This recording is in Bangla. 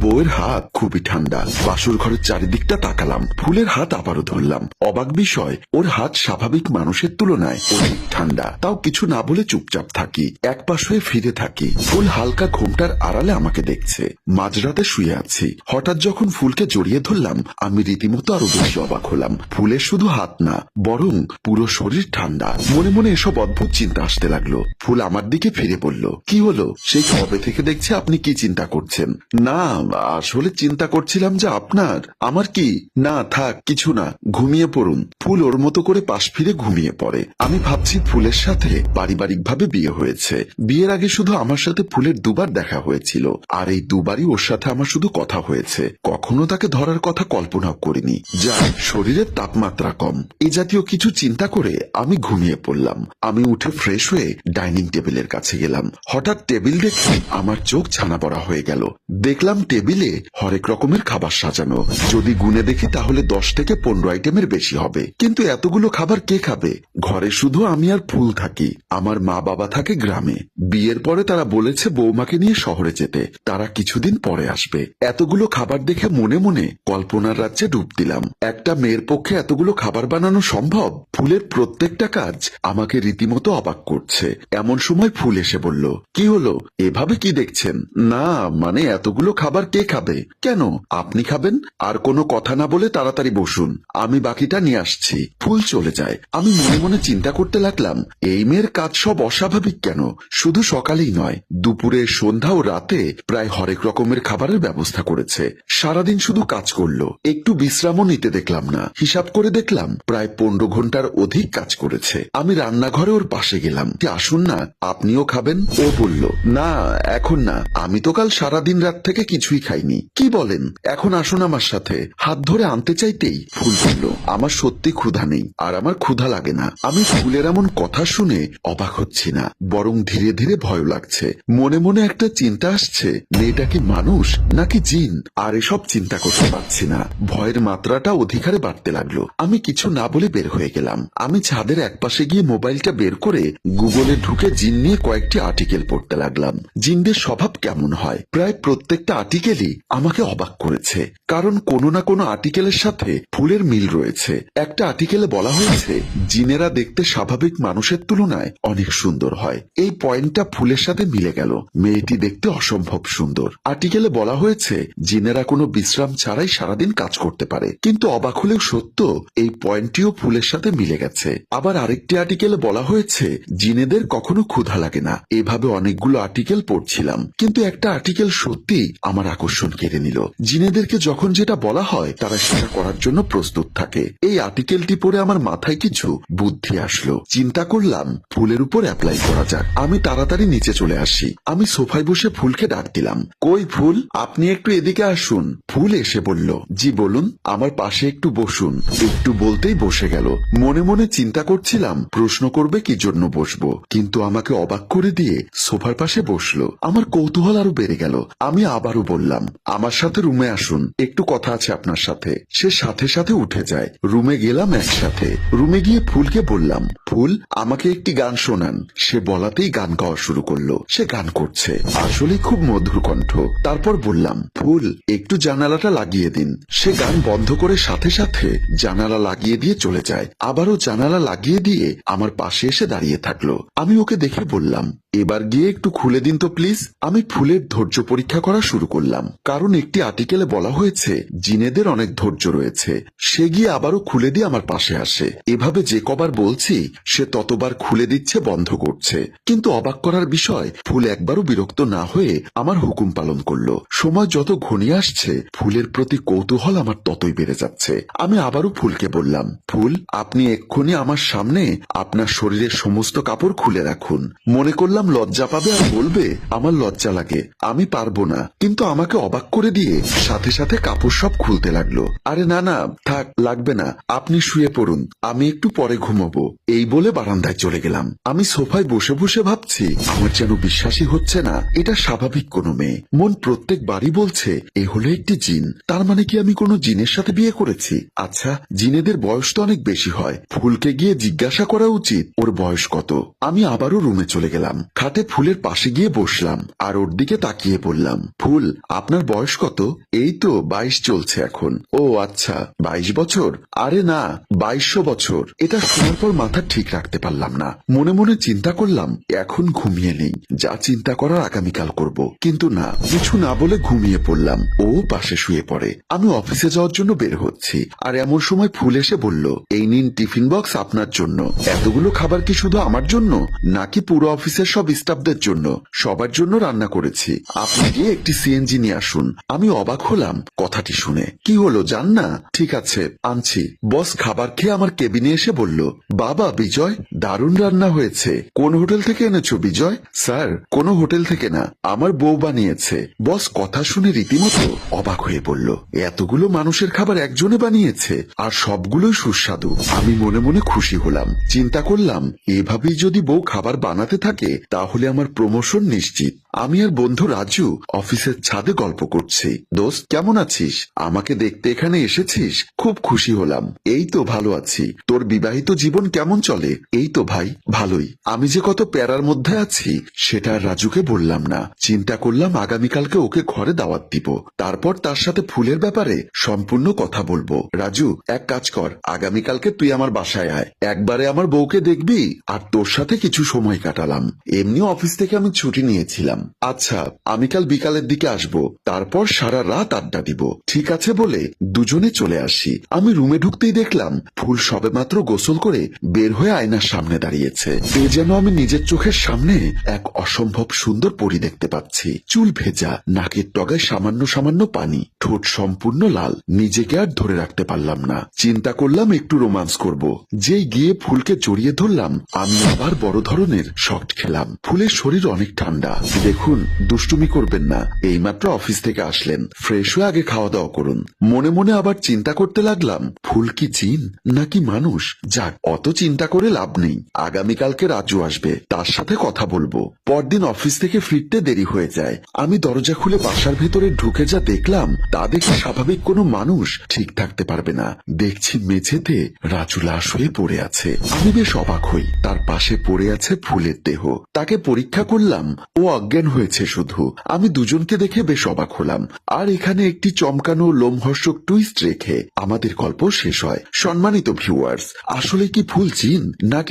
বউয়ের হাত খুবই ঠান্ডা। বাসর ঘরের চারিদিকটা তাকালাম, ফুলের হাত আবারও ধরলাম। অবাক বিষয়, ওর হাত স্বাভাবিক মানুষের তুলনায় অনেক ঠান্ডা। তাও কিছু না বলে চুপচাপ থাকি, এক পাশ হয়ে ফিরে থাকি। ফুল হালকা ঘোমটার আড়ালে আমাকে দেখছে। মাঝরাতে শুয়ে আছি, হঠাৎ যখন ফুলকে জড়িয়ে ধরলাম আমি রীতিমতো আরো বেশি অবাক হলাম। ফুলের শুধু হাত না, বরং পুরো শরীর ঠান্ডা। মনে মনে এসব অদ্ভুত চিন্তা আসতে লাগলো। ফুল আমার দিকে ফিরে বলল, কি হলো? সেই কবে থেকে দেখছি আপনি কি চিন্তা করছেন? না, আসলে চিন্তা করছিলাম যে আপনার। আমার কি? না থাক, কিছু না, ঘুমিয়ে পড়ুন। ফুল ওর মতো করে পাশ ফিরে ঘুমিয়ে পড়ে। আমি ভাবছি ফুলের সাথে পারিবারিকভাবে বিয়ে হয়েছে। বিয়ের আগে শুধু আমার সাথে ফুলের দুবার দেখা হয়েছিল, আর এই দুবারই ওর সাথে আমার শুধু কথা হয়েছে। কখনো তাকে ধরার কথা কল্পনাও করিনি। যা শরীরের তাপমাত্রা কম, এই জাতীয় কিছু চিন্তা করে আমি ঘুমিয়ে পড়লাম। আমি উঠে ফ্রেশ হয়ে ডাইনিং টেবিলের কাছে গেলাম। হঠাৎ টেবিল দেখে আমার চোখ ছানা পড়া হয়ে গেল। দেখলাম টেবিলে হরেক রকমের খাবার সাজানো। যদি গুনে দেখি তাহলে 10 থেকে 15 আইটেমের বেশি হবে। কিন্তু এতগুলো খাবার কে খাবে? ঘরে শুধু আমি আর ফুল থাকি। আমার মা বাবা থাকে গ্রামে। বিয়ের পরে তারা বলেছে বৌমাকে নিয়ে শহরে যেতে, তারা কিছুদিন পরে আসবে। এতগুলো খাবার দেখে মনে মনে কল্পনার রাজ্যে ডুব দিলাম। একটা মেয়ের পক্ষে এতগুলো খাবার বানানো সম্ভব? ফুলের প্রত্যেকটা কাজ আমাকে রীতিমতো অবাক করছে। এমন সময় ফুল এসে বলল, কি হলো? এভাবে কি দেখছেন? না মানে এতগুলো খাবার কে খাবে? কেন, আপনি খাবেন? আর কোনো কথা না বলে তাড়াতাড়ি বসুন, আমি বাকিটা নিয়ে আসছি। ফুল চলে যায়। আমি মনে মনে চিন্তা করতে লাগলাম, এই মেয়ের কাজ সব অস্বাভাবিক কেন? শুধু সকালেই নয়, দুপুরে, সন্ধ্যা ও রাতে প্রায় হরেক রকমের খাবারের ব্যবস্থা করেছে। সারাদিন শুধু কাজ করলো, একটু বিশ্রামও নিতে দেখলাম না। হিসাব করে দেখলাম প্রায় 15 ঘন্টার অধিক কাজ করেছে। আমি রান্নাঘরে ওর পাশে গেলাম, আসুন না, আপনিও খাবেন। ও বলল, না এখন না, আমি তো কাল সারাদিন রাত থেকে কিছুই খাইনি। কি বলেন? এখন আসুন আমার সাথে। হাত ধরে আনতে চাইতেই ফুল বলল, আমার সত্যি ক্ষুধা নেই, আর আমার ক্ষুধা লাগে না। আমি ফুলের এমন কথা শুনে অবাক হচ্ছি না, বরং ধীরে ধীরে ভয় লাগছে। মনে মনে একটা চিন্তা আসছে, মেয়েটা কি মানুষ নাকি জিন? আর এসব চিন্তা করতে পারছি না। ভয়ের মাত্রাটা অধিকারে বাড়তে লাগলো। আমি কিছু না বলে বের হয়ে গেলাম। আমি ছাদের একপাশে গিয়ে মোবাইলটা বের করে গুগলে ঢুকে জিন নিয়ে কয়েকটি আর্টিকেল পড়তে লাগলাম। জিনদের স্বভাব কেমন হয়? প্রায় প্রত্যেকটা আর্টিকেলই আমাকে অবাক করেছে, কারণ কোনো না কোনো আর্টিকেলের সাথে ফুলের মিল রয়েছে। একটা আর্টিকেলে বলা হয়েছে জিনেরা দেখতে স্বাভাবিক মানুষের তুলনায় অনেক সুন্দর হয়। এই পয়েন্টটা ফুলের সাথে মিলে গেল। মেয়েটি দেখতে অসম্ভব সুন্দর। আর্টিকেলে বলা হয়েছে জিনেরা কোনো বিশ্রাম ছাড়াই সারাদিন কাজ করতে পারে। কিন্তু অবাক হলেও সত্য, এই পয়েন্টটিও ফুলের সাথে মিলে গেছে। আবার আরেকটি আর্টিকেলে বলা হয়েছে জিনেদের কখনো ক্ষুধা লাগে না। এভাবে অনেকগুলো আর্টিকেল পড়ছিলাম, কিন্তু একটা আর্টিকেল সত্যি আমার আকর্ষণ কেড়ে নিল। জিনেদেরকে যখন যেটা বলা হয় তারা সেটা করার জন্য প্রস্তুত থাকে। এই আর্টিকেলটি পড়ে আমার মাথায় কিছু বুদ্ধি আসলো। চিন্তা করলাম ফুলের উপর অ্যাপ্লাই করা যাক। আমি তাড়াতাড়ি নিচে চলে আসি। আমি সোফায় বসে ফুলকে ডাক দিলাম, কই ফুল, আপনি একটু এদিকে আসুন। ফুল এসে বলল, জি বলুন। আমার পাশে একটু বসুন। একটু বলতেই বসে গেল। মনে মনে চিন্তা করছিলাম প্রশ্ন করবে কি জন্য বসবো, কিন্তু আমাকে অবাক করে দিয়ে সোফার পাশে বসলো। আমার কৌতূহল আরো বেড়ে গেল। আমি আবারও বললাম, আমার সাথে রুমে আসুন, একটু কথা আছে আপনার সাথে। সে সাথে সাথে উঠে যায়। রুমে গেলাম একসাথে। রুমে গিয়ে ফুলকে বললাম, ফুল আমাকে একটি গান শোনান। সে বলাতেই গান গাওয়া শুরু করলো। সে গান করছে, আসলে খুব মধুর কণ্ঠ। তারপর বললাম, ফুল একটু জানালাটা লাগিয়ে দিন। সে গান বন্ধ করে সাথে সাথে জানালা লাগিয়ে দিয়ে চলে যায়। আবারও জানালা লাগিয়ে দিয়ে আমার পাশে এসে দাঁড়িয়ে থাকলো। আমি ওকে দেখে বললাম, এবার গিয়ে একটু খুলে দিন তো প্লিজ। আমি ফুলের ধৈর্য পরীক্ষা করা শুরু করলাম, কারণ একটি আর্টিকেলে বলা হয়েছে জিনেদের অনেক ধৈর্য রয়েছে। সে গিয়ে আবারও খুলে দিয়ে আমার পাশে আসে। এভাবে যে কবার বলছি সে ততবার খুলে দিচ্ছে, বন্ধ করছে। কিন্তু অবাক করার বিষয়, ফুল একবারও বিরক্ত না হয়ে আমার হুকুম পালন করলো। সময় যত ঘনিয়ে আসছে ফুলের প্রতি কৌতূহল আমার ততই বেড়ে যাচ্ছে। আমি আবারও ফুলকে বললাম, ফুল আপনি এক্ষুনি আমার সামনে আপনার শরীরের সমস্ত কাপড় খুলে রাখুন। মনে করলাম লজ্জা পাবে আর বলবে আমার লজ্জা লাগে, আমি পারবো না। কিন্তু আমাকে অবাক করে দিয়ে সাথে সাথে কাপড় সব খুলতে লাগলো। আরে না না থাক, লাগবে না, আপনি শুয়ে পড়ুন, আমি একটু পরে ঘুমাবো। এই বলে বারান্দায় চলে গেলাম। আমি সোফায় বসে বসে ভাবছি, আমার যেন বিশ্বাসই হচ্ছে না এটা স্বাভাবিক কোনো মেয়ে। মন প্রত্যেকবারই বলছে এ হলো একটি জিন। তার মানে কি আমি কোনো জিনের সাথে বিয়ে করেছি? আচ্ছা, জিনেদের বয়স তো অনেক বেশি হয়। ফুলকে গিয়ে জিজ্ঞাসা করা উচিত ওর বয়স কত। আমি আবারও রুমে চলে গেলাম। খাটে ফুলের পাশে গিয়ে বসলাম আর ওর দিকে তাকিয়ে বললাম, ফুল আপনার বয়স কত? এই তো 22 চলছে এখন। ও আচ্ছা, 22 বছর? আরে না, 2200 বছর। এটা শোনার পর মাথা ঠিক রাখতে পারলাম না। মনে মনে চিন্তা করলাম এখন ঘুমিয়ে নেই, যা চিন্তা করার আগামীকাল করব। কিন্তু না, কিছু না বলে ঘুমিয়ে পড়লাম। ও পাশে শুয়ে পড়ে। আমি অফিসে যাওয়ার জন্য বের হচ্ছি, আর এমন সময় ফুল এসে বলল, এই নিন টিফিন বক্স আপনার জন্য। এতগুলো খাবার কি শুধু আমার জন্য, নাকি পুরো অফিসের সব স্টাফদের জন্য? সবার জন্য রান্না করেছি। আপনি গিয়ে একটি সিএনজি নিয়ে আসুন। আমি অবাক হলাম কথাটি শুনে। কি হলো, যান না? ঠিক আছে, আনছি। বস খাবার খেয়ে আমার কেবিনে এসে বলল, বাবা বিজয়, দারুণ রান্না হয়েছে। কোন হোটেল থেকে এনেছো বিজয়? স্যার, কোনো হোটেল থেকে না, আমার বউ বানিয়েছে। বস কথা শুনে রীতিমতো অবাক হয়ে বলল, এতগুলো মানুষের খাবার একজনে বানিয়েছে, আর সবগুলোই সুস্বাদু। আমি মনে মনে খুশি হলাম। চিন্তা করলাম, এভাবেই যদি বউ খাবার বানাতে থাকে তাহলে আমার প্রমোশন নিশ্চিত। আমি আর বন্ধু রাজু অফিসের ছাদে গল্প করছি। দোস্ত, কেমন আছিস? আমাকে দেখতে এখানে এসেছিস? খুব খুশি হলাম। এই তো ভালো আছি। তোর বিবাহিত জীবন কেমন চলে? এই তো ভাই, ভালোই। আমি যে কত প্যারার মধ্যে আছি সেটা আর রাজুকে বললাম না। চিন্তা করলাম আগামীকালকে ওকে ঘরে দাওয়াত দিব, তারপর তার সাথে ফুলের ব্যাপারে সম্পূর্ণ কথা বলবো। রাজু, এক কাজ কর, আগামীকালকে তুই আমার বাসায় আয়। একবারে আমার বউকে দেখবি, আর তোর সাথে কিছু সময় কাটালাম। এমনিও অফিস থেকে আমি ছুটি নিয়েছিলাম। আচ্ছা, আমি কাল বিকালের দিকে আসবো, তারপর সারা রাত আড্ডা দিব। ঠিক আছে বলে দুজনে চলে আসি। আমি রুমে ঢুকতেই দেখলাম ফুল সবেমাত্র গোসল করে বের হয়ে আয়নার সামনে দাঁড়িয়েছে। এ যেন আমি নিজের চোখের সামনে এক অসম্ভব সুন্দর পরি দেখতে পাচ্ছি। চুল ভেজা, নাকের টগায় সামান্য সামান্য পানি, ঠোঁট সম্পূর্ণ লাল। নিজেকে আর ধরে রাখতে পারলাম না। চিন্তা করলাম একটু রোমান্স করব। যেই গিয়ে ফুলকে জড়িয়ে ধরলাম, আমি আবার বড় ধরনের শট খেলাম। ফুলের শরীর অনেক ঠান্ডা। দেখুন, দুষ্টুমি করবেন না। এইমাত্র অফিস থেকে আসলেন, ফ্রেশ হয়ে আগে খাওয়া দাওয়া করুন। মনে মনে আবার চিন্তা করতে লাগলাম, ফুল কি জিন নাকি মানুষ? যাক, অত চিন্তা করে লাভ নেই। আগামীকালকে রাজু আসবে, তার সাথে কথা বলবো। পরদিন অফিস থেকে ফিরতে দেরি হয়ে যায়। আমি দরজা খুলে বাসার ভেতরে ঢুকে যা দেখলাম, তা দেখে স্বাভাবিক কোনো মানুষ ঠিক থাকতে পারবে না। দেখছি মেঝেতে রাজু লাশ হয়ে পড়ে আছে। আমি বেশ অবাক হই। তার পাশে পড়ে আছে ফুলের দেহ। তাকে পরীক্ষা করলাম, ও অজ্ঞান হয়েছে শুধু। আমি দুজনকে দেখে বেশ অবাক হলাম। আর এখানে একটি চমকানো লোমহর্ষক টুইস্ট রেখে আমাদের গল্প শেষ হয়। সম্মানিত ভিউয়ার্স, আসলে কি ফুল জিন নাকি